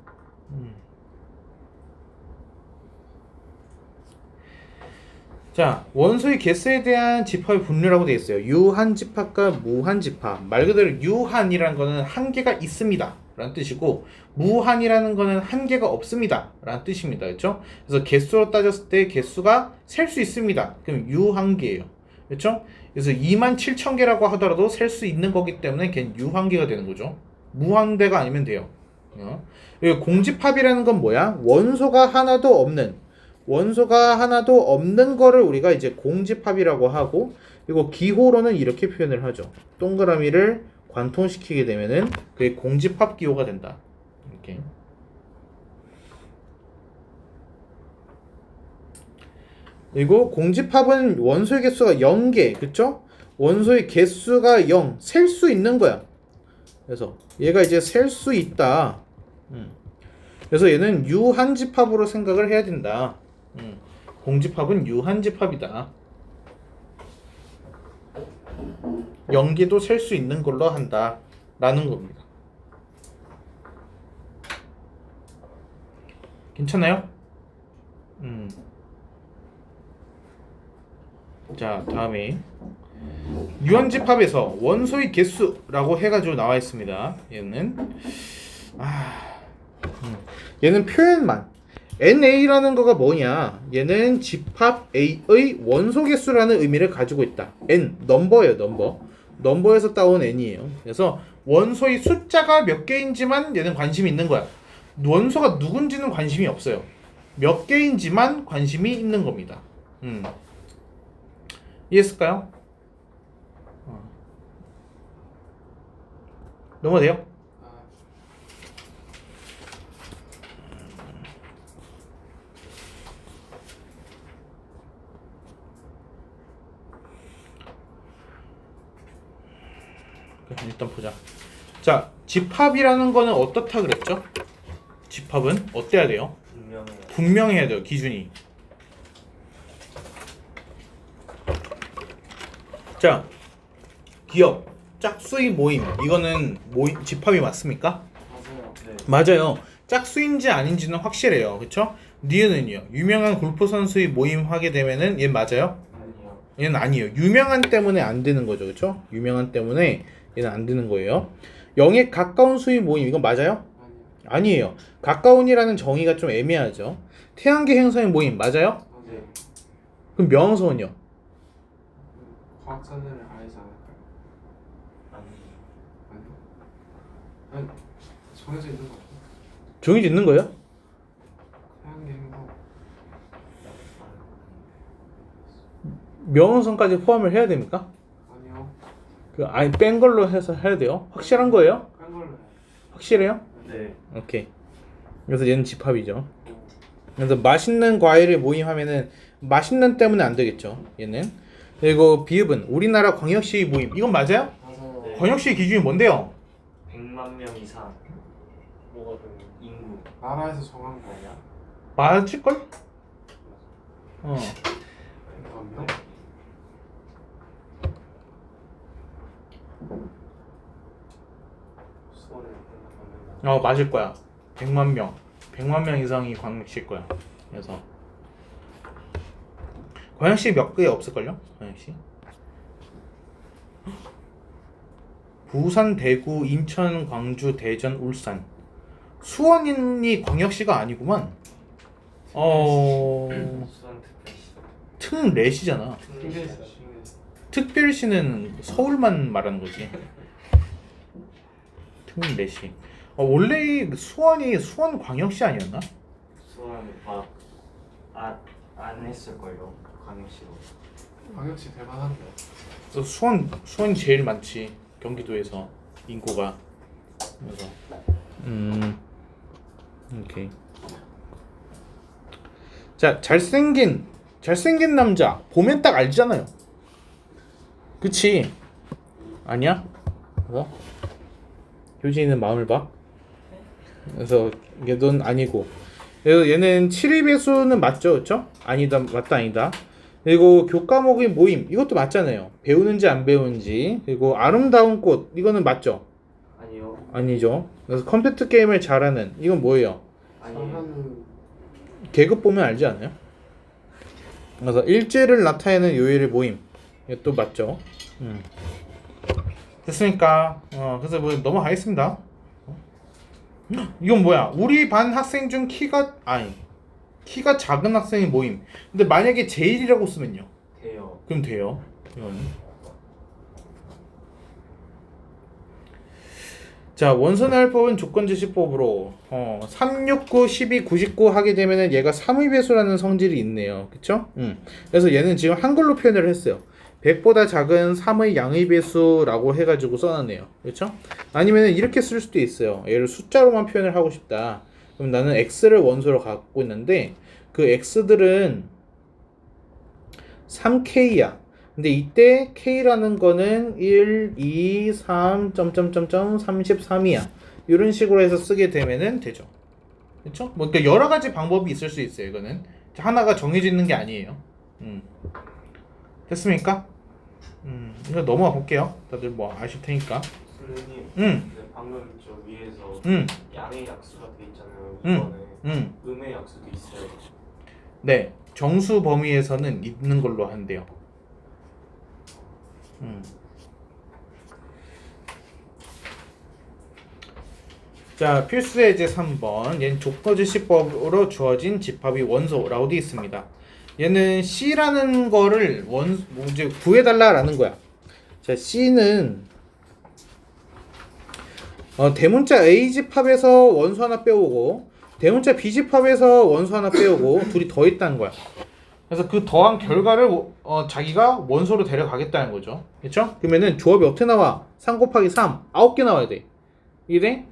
자, 원소의 개수에 대한 집합의 분류라고 되어 있어요. 유한 집합과 무한 집합. 말 그대로 유한이라는 거는 한계가 있습니다 라는 뜻이고 무한이라는 거는 한계가 없습니다 라는 뜻입니다. 그렇죠? 그래서 개수로 따졌을 때 개수가 셀 수 있습니다. 그럼 유한계예요. 그렇죠? 그래서 27,000개라고 하더라도 셀 수 있는 거기 때문에 걔는 유한계가 되는 거죠. 무한대가 아니면 돼요. 그리고 공집합이라는 건 뭐야? 원소가 하나도 없는 거를 우리가 이제 공집합이라고 하고, 그리고 기호로는 이렇게 표현을 하죠. 동그라미를 관통시키게 되면은 그게 공집합 기호가 된다. 이렇게. 그리고 공집합은 원소의 개수가 0개, 그쵸? 원소의 개수가 0, 셀 수 있는 거야. 그래서 얘가 이제 셀 수 있다. 그래서 얘는 유한집합으로 생각을 해야 된다. 공집합은 유한집합이다. 연기도 셀 수 있는 걸로 한다 라는 겁니다. 괜찮아요? 자, 다음에 유한집합에서 원소의 개수라고 해가지고 나와 있습니다. 얘는 표현만. NA라는 거가 뭐냐? 얘는 집합 A의 원소 개수라는 의미를 가지고 있다. N, 넘버예요, 넘버. 넘버에서 따온 N이에요. 그래서 원소의 숫자가 몇 개인지만 얘는 관심이 있는 거야. 원소가 누군지는 관심이 없어요. 몇 개인지만 관심이 있는 겁니다. 이해했을까요? 넘어가요? 일단 보자. 자, 집합이라는 거는 어떻다 그랬죠? 집합은 어때야 돼요? 분명해야 돼요, 기준이. 자, 기업, 짝수의 모임. 이거는 집합이 맞습니까? 맞아요. 맞아요. 짝수인지 아닌지는 확실해요. 그쵸? 니은은요. 유명한 골프 선수의 모임 하게 되면은 얘 맞아요? 아니요. 얘는 아니에요. 유명한 때문에 안 되는 거죠. 그쵸? 유명한 때문에 얘는 안 되는 거예요. 0에 가까운 수의 모임. 이건 맞아요? 아니요. 아니에요. 가까운이라는 정의가 좀 애매하죠. 태양계 행성의 모임 맞아요? 네. 그럼 명성은요? 과학자들은 알지 않을까요? 아니 정해져 있는 거 같아요. 정의지 있는 거예요? 태양계 행성. 명성까지 포함을 해야 됩니까? 아니요. 뺀 걸로 해서 해야 돼요? 확실한 거예요? 뺀 걸로 해요. 확실해요? 네. 오케이. 그래서 얘는 집합이죠. 그래서 맛있는 과일을 모임하면은 맛있는 때문에 안 되겠죠. 얘는. 그리고 비읍은 우리나라 광역시 모임. 이건 맞아요? 맞아요. 네. 광역시 기준이 뭔데요? 100만 명 이상 뭐가 그 인구. 나라에서 정한 거 아니야? 맞을걸? 어. 100만 명? 수원에 100만 명. 맞을 거야. 100만 명. 100만 명 이상이 광역시일 거야. 그래서 광역시 몇 개 없을걸요? 광역시. 부산, 대구, 인천, 광주, 대전, 울산. 수원이 광역시가 아니구만. 수원 특별시. 특례시잖아. 싱글스. 특별시는 서울만 말하는 거지. 특례시. 원래 수원이 수원 광역시 아니었나? 수원 막안 했을걸요. 광역시로. 광역시 대단한데. 수원이 제일 많지. 경기도에서 인구가. 그래서 오케이. 자, 잘생긴 남자 보면 딱 알잖아요. 그치? 아니야? 그래서 효진이는 마음을 봐. 그래서 얘는 아니고. 그래서 얘는 7의 배수는 맞죠, 그렇죠? 아니다, 맞다, 아니다. 그리고 교과목의 모임 이것도 맞잖아요. 배우는지 안 배우는지. 그리고 아름다운 꽃 이거는 맞죠? 아니요. 아니죠. 그래서 컴퓨터 게임을 잘하는 이건 뭐예요? 아니요. 잘하는 계급 보면 알지 않나요? 그래서 일제를 나타내는 요일의 모임 이것도 맞죠? 됐으니까 그래서 뭐 넘어가겠습니다. 이건 뭐야? 우리 반 학생 중 키가 작은 학생의 모임. 근데 만약에 제일이라고 쓰면요. 돼요. 그럼 돼요. 이건. 자, 원선의 할법은 조건제시법으로 3, 6, 9, 12, 99 하게 되면은 얘가 3의 배수라는 성질이 있네요. 그쵸? 그래서 얘는 지금 한글로 표현을 했어요. 100보다 작은 3의 양의 배수라고 해가지고 써놨네요. 그렇죠? 아니면 이렇게 쓸 수도 있어요. 얘를 숫자로만 표현을 하고 싶다. 그럼 나는 x를 원소로 갖고 있는데 그 x들은 3k야. 근데 이때 k라는 거는 1, 2, 3, 33이야. 이런 식으로 해서 쓰게 되면은 되죠. 그렇죠? 뭐 그러니까 여러 가지 방법이 있을 수 있어요. 이거는 하나가 정해져 있는 게 아니에요. 됐습니까? 이거 넘어가 볼게요. 다들 뭐 아실 테니까. 선생님. 응. 근데 방금 저 위에서 응. 양의 약수가 돼 있잖아요. 응. 이번에 음의 약수도 있어요. 네. 정수 범위에서는 있는 걸로 한대요. 자, 필수 예제 3번. 얘는 조건제시법으로 주어진 집합이 원소라고 되어 있습니다. 얘는 C라는 거를 이제 구해달라라는 거야. 자, C는 대문자 A 집합에서 원소 하나 빼오고 대문자 B 집합에서 원소 하나 빼오고 둘이 더했다는 거야. 그래서 그 더한 결과를 자기가 원소로 데려가겠다는 거죠. 그렇죠? 그러면은 조합이 어떻게 나와? 3 곱하기 3 9개 나와야 돼. 이래?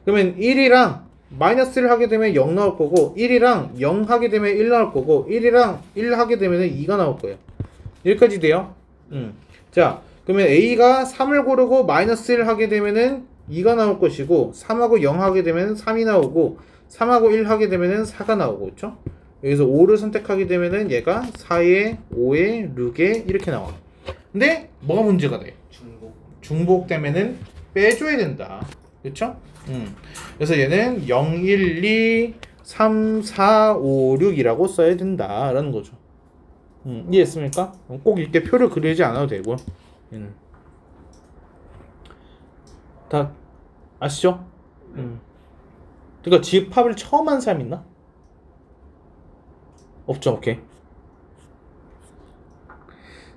그러면 1이랑 마이너스를 하게 되면 0 나올 거고 1이랑 0 하게 되면 1 나올 거고 1이랑 1 하게 되면 2가 나올 거예요. 여기까지 돼요? 자, 그러면 A가 3을 고르고 마이너스 1 하게 되면은 2가 나올 것이고 3하고 0 하게 되면 3이 나오고 3하고 1 하게 되면은 4가 나오고 그렇죠? 여기서 5를 선택하게 되면은 얘가 4에 5에 6에 이렇게 나와. 근데 뭐가 문제가 돼? 중복 되면은 빼줘야 된다. 그렇죠? 그래서 얘는 0, 1, 2, 3, 4, 5, 6이라고 써야 된다라는 거죠. 이해했습니까? 꼭 이렇게 표를 그리지 않아도 되고요. 다 아시죠? 그러니까 집합을 처음 한 사람 있나? 없죠. 오케이.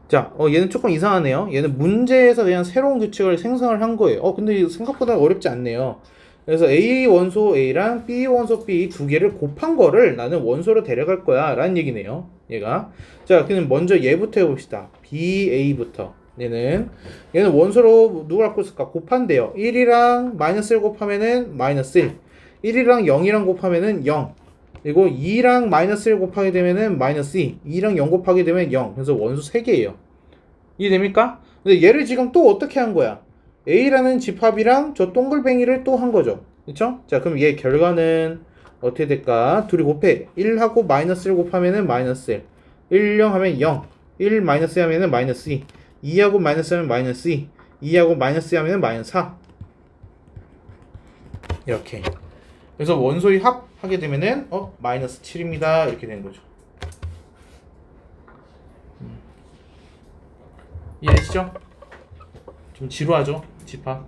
자, 얘는 조금 이상하네요. 얘는 문제에서 그냥 새로운 규칙을 생성을 한 거예요. 근데 생각보다 어렵지 않네요. 그래서 A 원소 A랑 B 원소 B 두 개를 곱한 거를 나는 원소로 데려갈 거야 라는 얘기네요. 얘가. 자, 그럼 먼저 얘부터 해봅시다. BA부터. 얘는 원소로 누굴 갖고 있을까? 곱한대요. 1이랑 마이너스 1 곱하면은 마이너스 1. 1이랑 0이랑 곱하면은 0. 그리고 2랑 마이너스 1 곱하게 되면은 마이너스 2. 2랑 0 곱하게 되면 0. 그래서 원소 3개예요. 이해됩니까? 근데 얘를 지금 또 어떻게 한 거야? A라는 집합이랑 저 동글뱅이를 또 한 거죠. 그쵸? 자, 그럼 얘 결과는 어떻게 될까? 둘이 곱해. 1하고 마이너스 1 곱하면은 마이너스 1. 1, 0 하면 0. 1 마이너스 2 하면은 마이너스 2. 2하고 마이너스 하면 마이너스 2. 2하고 마이너스 2 하면은 마이너스 4. 이렇게. 그래서 원소의 합하게 되면은 마이너스 7입니다. 이렇게 되는 거죠. 이해되시죠? 좀 지루하죠? 집합.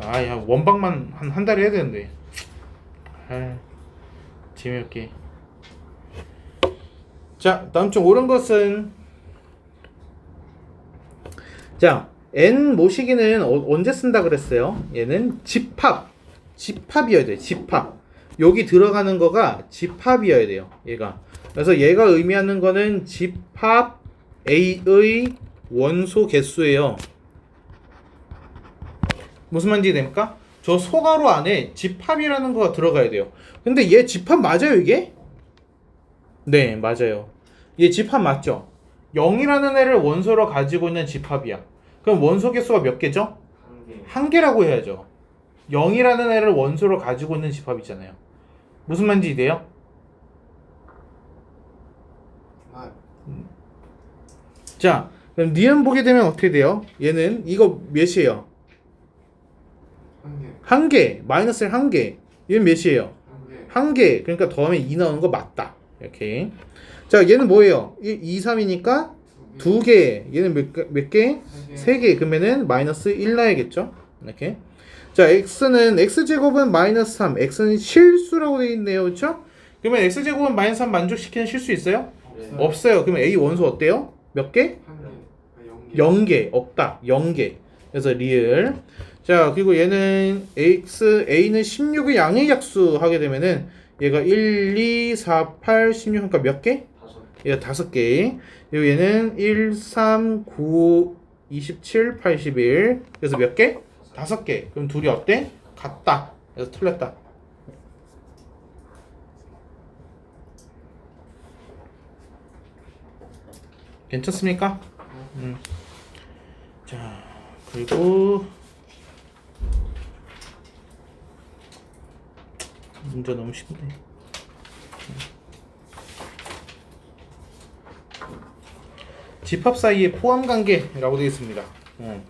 야, 원방만 한 달에 해야 되는데. 재미없게. 자, 다음 좀 옳은 것은, 자, n 모시기는 언제 쓴다 그랬어요? 얘는 집합이어야 돼요. 집합. 여기 들어가는 거가 집합이어야 돼요. 얘가. 그래서 얘가 의미하는 거는 집합 A의 원소 개수예요. 무슨 말인지 됩니까? 저 소가로 안에 집합이라는 거가 들어가야 돼요. 근데 얘 집합 맞아요, 이게? 네, 맞아요. 얘 집합 맞죠? 0이라는 애를 원소로 가지고 있는 집합이야. 그럼 원소 개수가 몇 개죠? 한 개. 한 개라고 해야죠. 0이라는 애를 원소로 가지고 있는 집합이잖아요. 무슨 말인지 이해돼요? 아, 자, 그럼 니은 보게 되면 어떻게 돼요? 얘는 이거 몇이에요? 한 개. 한 개, 마이너스 1 한 개. 얘는 몇이에요? 한 개. 한 개. 그러니까 더하면 2 나오는 거 맞다. 이렇게. 자, 얘는 뭐예요? 2, 3이니까 두 개. 얘는 몇 개? 세 개. 그러면은 마이너스 1 나야겠죠? 이렇게. 자, x는 x제곱은 마이너스 3. x는 실수라고 되어 있네요. 그렇죠? 그러면 x제곱은 마이너스 3 만족시키는 실수 있어요? 네. 없어요. 그러면 a 원소 어때요? 몇 개? 한 개. 아, 0개. 0개. 없다. 0개. 그래서 리을. 자, 그리고 얘는 a는 16의 양의 약수 하게 되면은 얘가 1, 2, 4, 8, 16 그러니까 몇 개? 5개. 얘가 5개. 그리고 얘는 1, 3, 9, 27, 81. 그래서 몇 개? 5개. 그럼 둘이 어때? 같다. 그래서 틀렸다. 괜찮습니까? 자, 그리고 문제 너무 쉽네. 집합 사이의 포함 관계라고 되어 있습니다.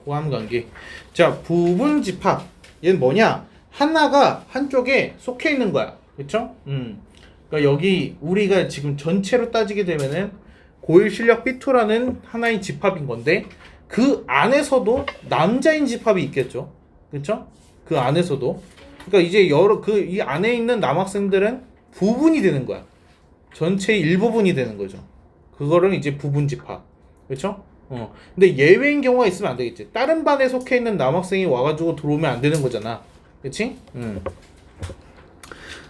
포함 관계. 자, 부분 집합. 얘는 뭐냐? 하나가 한쪽에 속해 있는 거야. 그렇죠? 그러니까 여기 우리가 지금 전체로 따지게 되면은 고1 실력 B2라는 하나의 집합인 건데 그 안에서도 남자인 집합이 있겠죠. 그렇죠? 그 안에서도. 그러니까 이제 이 안에 있는 남학생들은 부분이 되는 거야. 전체의 일부분이 되는 거죠. 그거를 이제 부분 집합. 그렇죠? 근데 예외인 경우가 있으면 안 되겠지. 다른 반에 속해 있는 남학생이 와가지고 들어오면 안 되는 거잖아. 그렇지?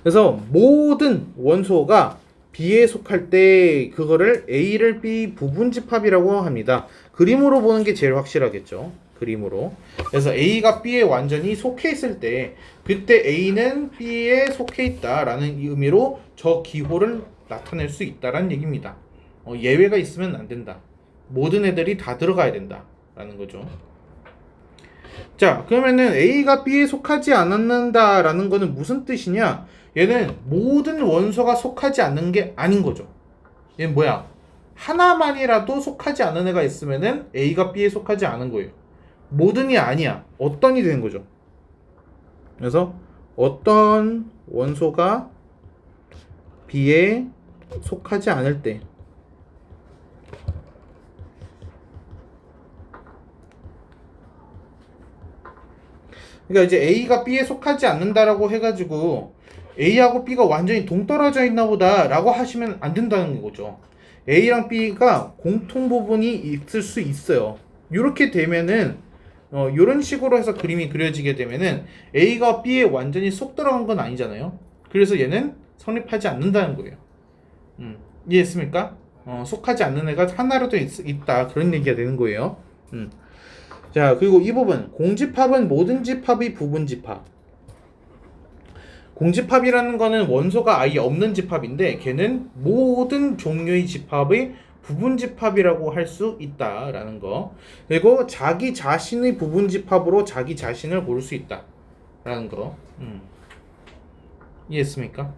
그래서 모든 원소가 B에 속할 때 그거를 A를 B 부분 집합이라고 합니다. 그림으로 보는 게 제일 확실하겠죠. 그림으로. 그래서 A가 B에 완전히 속해 있을 때 그때 A는 B에 속해 있다라는 의미로 저 기호를 나타낼 수 있다라는 얘기입니다. 예외가 있으면 안 된다. 모든 애들이 다 들어가야 된다라는 거죠. 자, 그러면은 A가 B에 속하지 않는다라는 거는 무슨 뜻이냐? 얘는 모든 원소가 속하지 않는 게 아닌 거죠. 얘는 뭐야? 하나만이라도 속하지 않는 애가 있으면은 A가 B에 속하지 않은 거예요. 모든이 아니야. 어떤이 되는 거죠. 그래서 어떤 원소가 B에 속하지 않을 때 그러니까 이제 A가 B에 속하지 않는다라고 해가지고 A하고 B가 완전히 동떨어져 있나 보다라고 하시면 안 된다는 거죠. A랑 B가 공통 부분이 있을 수 있어요. 이렇게 되면은 이런 식으로 해서 그림이 그려지게 되면은 A가 B에 완전히 쏙 들어간 건 아니잖아요. 그래서 얘는 성립하지 않는다는 거예요. 이해했습니까? 속하지 않는 애가 하나라도 있다 그런 얘기가 되는 거예요. 자, 그리고 이 부분 공집합은 모든 집합이 부분집합. 공집합이라는 거는 원소가 아예 없는 집합인데 걔는 모든 종류의 집합의 부분집합이라고 할 수 있다라는 거. 그리고 자기 자신의 부분집합으로 자기 자신을 고를 수 있다라는 거. 이해했습니까?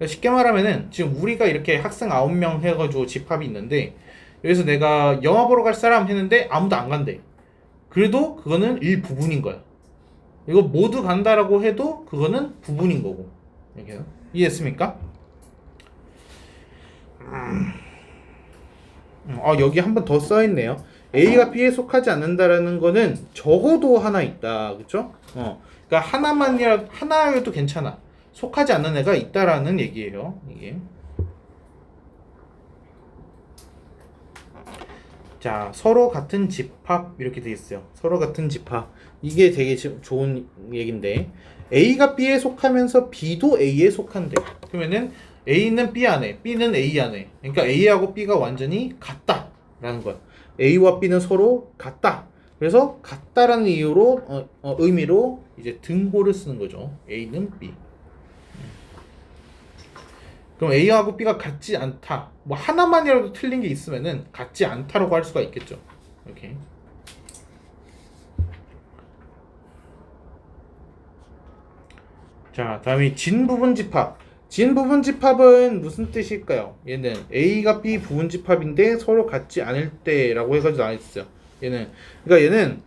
쉽게 말하면은 지금 우리가 이렇게 학생 9명 해가지고 집합이 있는데 여기서 내가 영화 보러 갈 사람 했는데 아무도 안 간대. 그래도 그거는 일부분인 거야. 이거 모두 간다라고 해도 그거는 부분인 거고. 이렇게요. 이해했습니까? 여기 한 번 더 써있네요. A가 B에 속하지 않는다라는 거는 적어도 하나 있다. 그쵸? 그러니까 하나여도 괜찮아. 속하지 않는 애가 있다라는 얘기예요. 이게. 자, 서로 같은 집합 이렇게 돼 있어요. 서로 같은 집합. 이게 되게 좋은 얘긴데 A가 B에 속하면서 B도 A에 속한대. 그러면은 A는 B 안에, B는 A 안에. 그러니까 A하고 B가 완전히 같다라는 거야. A와 B는 서로 같다. 그래서 같다라는 이유로 의미로 이제 등호를 쓰는 거죠. A는 B. 그럼 A하고 B가 같지 않다. 뭐 하나만이라도 틀린 게 있으면은 같지 않다라고 할 수가 있겠죠. 이렇게. 자, 다음에 진부분집합. 진부분집합은 무슨 뜻일까요? 얘는 A가 B 부분집합인데 서로 같지 않을 때라고 해가지고 나와있어요. 그러니까 얘는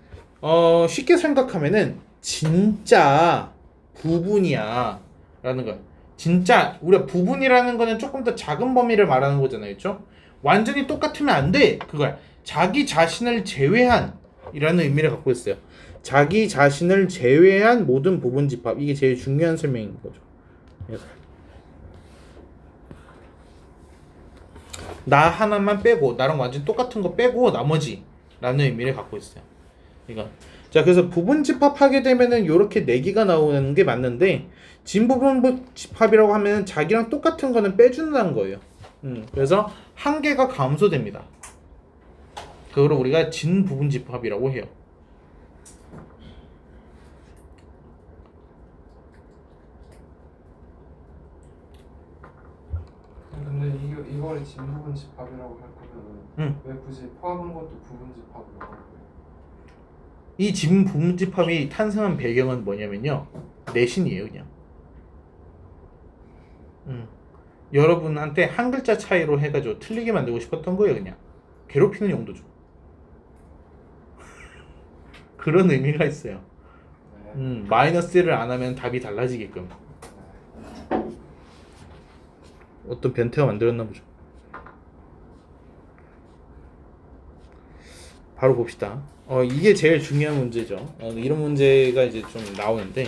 쉽게 생각하면은 진짜 부분이야 라는 거야. 진짜 우리가 부분이라는 거는 조금 더 작은 범위를 말하는 거잖아요. 그렇죠? 완전히 똑같으면 안 돼. 그거야. 자기 자신을 제외한 이라는 의미를 갖고 있어요. 자기 자신을 제외한 모든 부분집합. 이게 제일 중요한 설명인 거죠. 나 하나만 빼고 나랑 완전 똑같은 거 빼고 나머지 라는 의미를 갖고 있어요. 그러니까 자, 그래서 부분집합하게 되면은 이렇게 4개가 나오는 게 맞는데 진부분집합이라고 하면은 자기랑 똑같은 거는 빼준다는 거예요. 그래서 한 개가 감소됩니다. 그거를 우리가 진부분집합이라고 해요. 근데 이거를 진부분집합이라고 할 거면은 왜 굳이 포함한 것도 부분집합이라고 하는 거예요? 이 진부분집합이 탄생한 배경은 뭐냐면요. 내신이에요, 그냥. 여러분한테 한 글자 차이로 해가지고 틀리게 만들고 싶었던 거예요, 그냥. 괴롭히는 용도죠. 그런 의미가 있어요. 마이너스를 안 하면 답이 달라지게끔. 어떤 변태가 만들었나 보죠. 바로 봅시다. 이게 제일 중요한 문제죠. 이런 문제가 이제 좀 나오는데,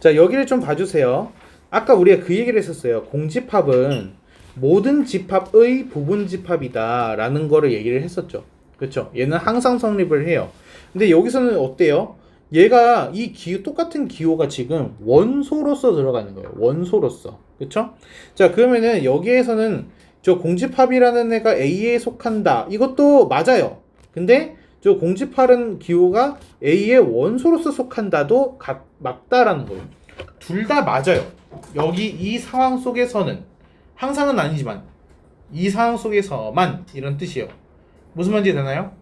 자, 여기를 좀 봐주세요. 아까 우리가 그 얘기를 했었어요. 공집합은 모든 집합의 부분집합이다 라는 거를 얘기를 했었죠. 그렇죠? 얘는 항상 성립을 해요. 근데 여기서는 어때요? 얘가 똑같은 기호가 지금 원소로서 들어가는 거예요. 원소로서. 그쵸? 자, 그러면은 여기에서는 저 공집합이라는 애가 A에 속한다. 이것도 맞아요. 근데 저 공집합은 기호가 A의 원소로서 속한다도 맞다라는 거예요. 둘 다 맞아요. 여기 이 상황 속에서는 항상은 아니지만 이 상황 속에서만 이런 뜻이에요. 무슨 말인지 되나요?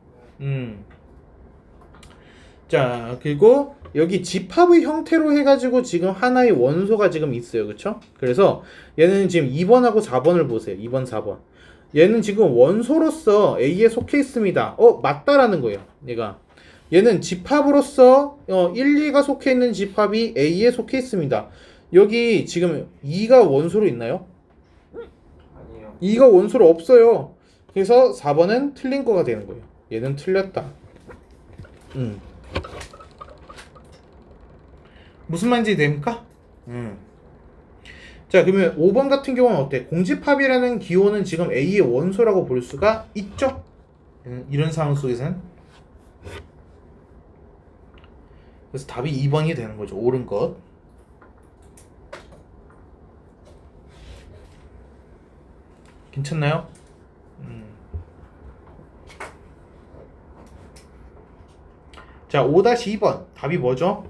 자, 그리고 여기 집합의 형태로 해가지고 지금 하나의 원소가 지금 있어요. 그쵸? 그래서 얘는 지금 2번하고 4번을 보세요. 2번, 4번. 얘는 지금 원소로서 A에 속해 있습니다. 맞다라는 거예요. 얘는 집합으로서 1, 2가 속해 있는 집합이 A에 속해 있습니다. 여기 지금 2가 원소로 있나요? 아니요. 2가 원소로 없어요. 그래서 4번은 틀린 거가 되는 거예요. 얘는 틀렸다. 무슨 말인지 됩니까? 자, 그러면 5번 같은 경우는 어때? 공집합이라는 기호는 지금 A의 원소라고 볼 수가 있죠? 이런 상황 속에서는. 그래서 답이 2번이 되는 거죠. 옳은 것. 괜찮나요? 자, 5-2번 답이 뭐죠?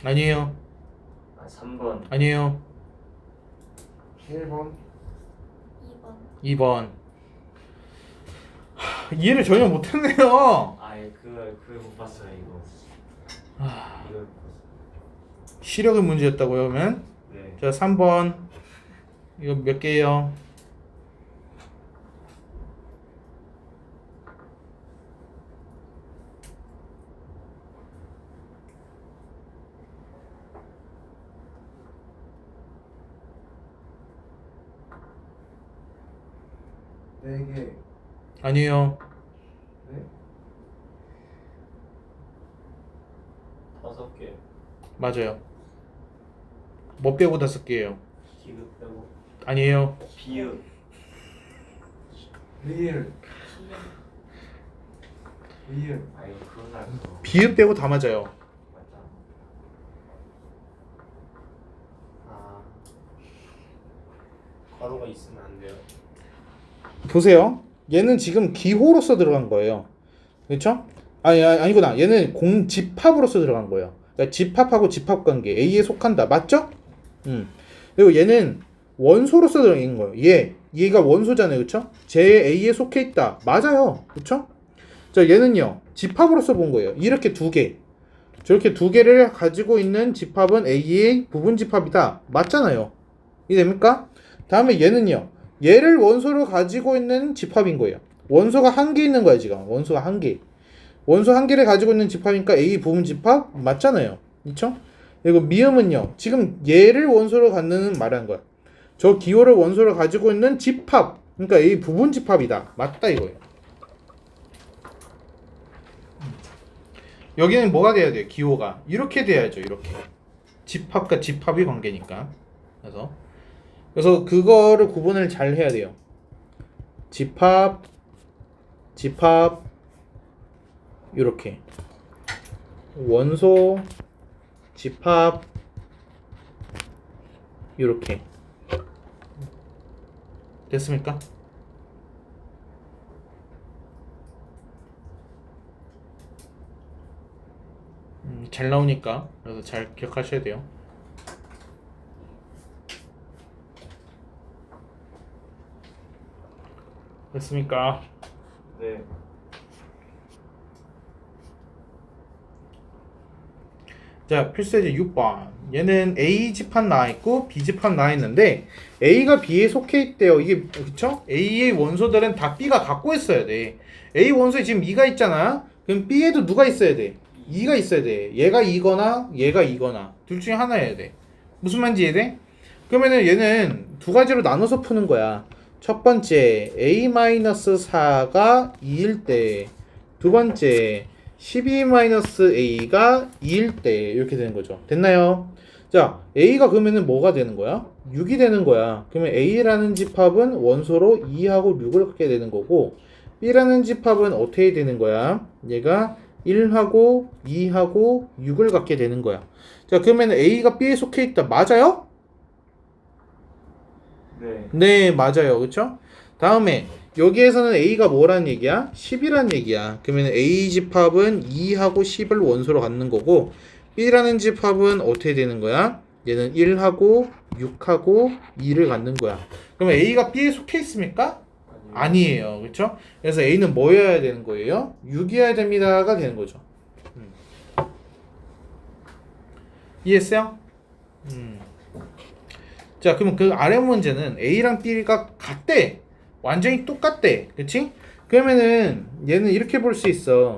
아니에요. 3번. 아니에요. 1번 2번. 2번. 이해를 전혀 못했네요. 아예 그걸 못 봤어요 이거. 이걸 못 봤어요. 시력의 문제였다고요, 그러면? 네. 자, 3번. 이거 몇 개예요? 네 개. 아니에요. 네? 5개. 맞아요. 뭐 빼고 5개예요? 기급 빼고. 아니에요. 비읍. 리을 리을. 아 이거 그건 알고. 비읍 빼고 다 맞아요. 맞다. 아. 괄호가 있으면 안 돼요. 보세요. 얘는 지금 기호로서 들어간 거예요. 그렇죠? 아니구나. 얘는 공집합으로서 들어간 거예요. 그러니까 집합하고 집합관계 A에 속한다. 맞죠? 그리고 얘는 원소로서 들어간 거예요. 얘가 원소잖아요. 그렇죠? 제 A에 속해 있다. 맞아요. 그렇죠? 자, 얘는요. 집합으로서 본 거예요. 이렇게 두 개. 저렇게 두 개를 가지고 있는 집합은 A의 부분 집합이다. 맞잖아요. 이해됩니까? 다음에 얘는요. 얘를 원소로 가지고 있는 집합인 거예요. 원소가 한 개 있는 거야 지금. 원소가 한 개. 원소 한 개를 가지고 있는 집합이니까 A 부분 집합 맞잖아요. 그렇죠? 그리고 미음은요. 지금 얘를 원소로 갖는 말하는 거야. 저 기호를 원소로 가지고 있는 집합. 그러니까 A 부분 집합이다. 맞다 이거예요. 여기는 뭐가 돼야 돼요? 기호가 이렇게 돼야죠. 이렇게. 집합과 집합이 관계니까. 그래서 그거를 구분을 잘 해야 돼요. 집합, 이렇게 원소, 집합, 이렇게 됐습니까? 잘 나오니까 그래서 잘 기억하셔야 돼요. 됐습니까? 네. 자, 필수예제 6번. 얘는 A 집합 나와 있고 B 집합 나와 있는데 A가 B에 속해 있대요. 이게 그쵸? A의 원소들은 다 B가 갖고 있어야 돼. A 원소에 지금 2가 있잖아. 그럼 B에도 누가 있어야 돼? 2가 있어야 돼. 얘가 2거나 얘가 2거나 둘 중에 하나여야 돼. 무슨 말인지 이해돼? 그러면은 얘는 두 가지로 나눠서 푸는 거야. 첫 번째 A-4가 2일 때, 두 번째 12-A가 2일 때 이렇게 되는 거죠. 됐나요? 자, A가 그러면은 뭐가 되는 거야? 6이 되는 거야. 그러면 A라는 집합은 원소로 2하고 6을 갖게 되는 거고 B라는 집합은 어떻게 되는 거야? 얘가 1하고 2하고 6을 갖게 되는 거야. 자, 그러면 A가 B에 속해 있다. 맞아요? 네. 네, 맞아요. 그쵸? 다음에 여기에서는 A가 뭐라는 얘기야? 10이라는 얘기야. 그러면 A 집합은 2하고 10을 원소로 갖는 거고 B라는 집합은 어떻게 되는 거야? 얘는 1하고 6하고 2를 갖는 거야. 그러면 A가 B에 속해 있습니까? 아니에요. 그쵸? 그래서 A는 뭐여야 되는 거예요? 6이어야 됩니다가 되는 거죠. 이해했어요? 자, 그러면 그 아래 문제는 A랑 B가 같대. 완전히 똑같대. 그치? 그러면은 얘는 이렇게 볼 수 있어.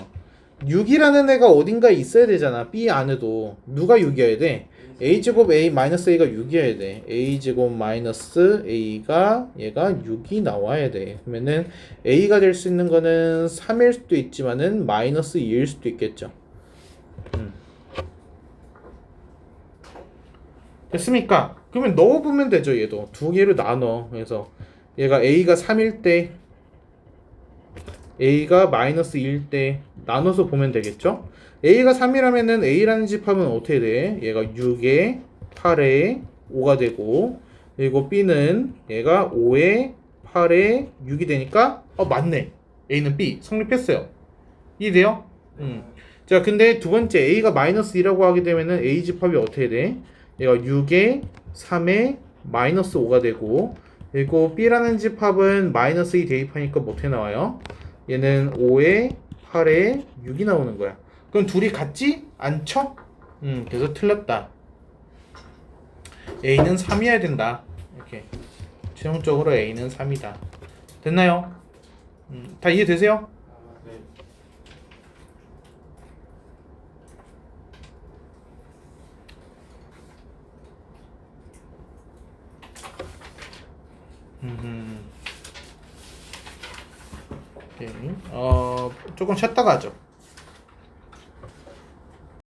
6이라는 애가 어딘가에 있어야 되잖아. B 안에도. 누가 6이어야 돼? A제곱 A 마이너스 A가 6이어야 돼. A제곱 마이너스 A가 얘가 6이 나와야 돼. 그러면은 A가 될 수 있는 거는 3일 수도 있지만은 마이너스 2일 수도 있겠죠. 됐습니까? 그러면 넣어보면 되죠. 얘도 두 개로 나눠. 그래서 얘가 A가 3일 때 a가 마이너스 1일 때 나눠서 보면 되겠죠? a가 3이라면은 a라는 집합은 어떻게 돼? 얘가 6에 8에 5가 되고, 그리고 b는 얘가 5에 8에 6이 되니까 맞네. a는 b 성립했어요. 이해돼요? 자, 근데 두 번째 a가 마이너스 2라고 하게 되면은 a 집합이 어떻게 돼? 얘가 6에 3에 마이너스 5가 되고, 그리고 b라는 집합은 마이너스 2 대입하니까 뭐 어떻게 나와요? 얘는 5에 8에 6이 나오는 거야. 그럼 둘이 같지 않죠? 그래서 틀렸다. a는 3이어야 된다. 이렇게 최종적으로 a는 3이다. 됐나요? 다 이해되세요? 네. 오케이. 조금 쉬었다가 하죠.